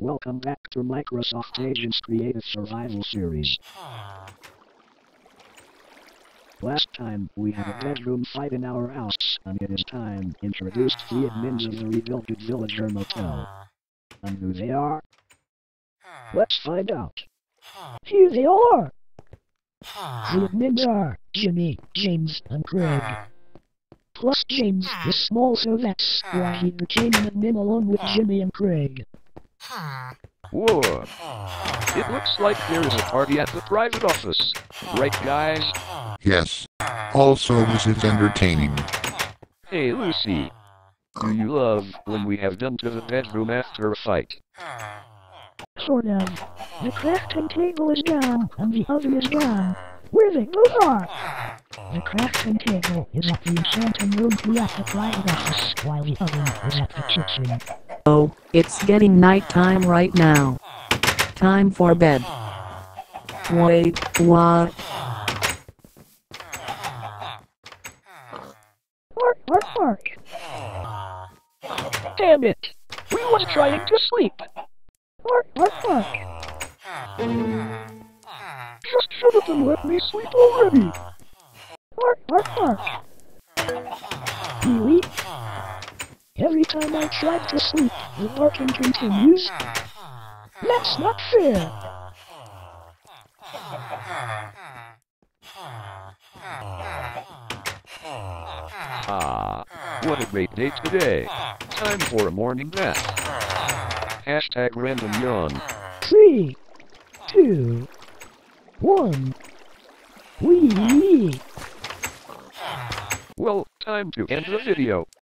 Welcome back to Microsoft Agents Creative Survival Series. Last time, we had a bedroom fight in our house, and it is time to introduce the admins of the rebuilt villager Motel. And who they are? Let's find out. Here they are! The admins are Jimmy, James, and Craig. Plus James is small, so that's why he became an admin along with Jimmy and Craig. Whoa. It looks like there is a party at the private office. Right, guys? Yes. Also, this is entertaining. Hey, Lucy. Do you love when we have done to the bedroom after a fight? Sort of. The crafting table is down, and the oven is down. Where they both are! The crafting table is at the enchanting room 2 at the private office, while the oven is at the kitchen. Oh, it's getting nighttime right now. Time for bed. Wait, what? Bark! Damn it! We was trying to sleep! Bark! Just shut up and let me sleep already! Bark! Really? Every time I try to sleep, the barking continues? That's not fair! What a great day today. Time for a morning bath. Hashtag random yawn. 3, 2, 1. Wee! Well, time to end the video.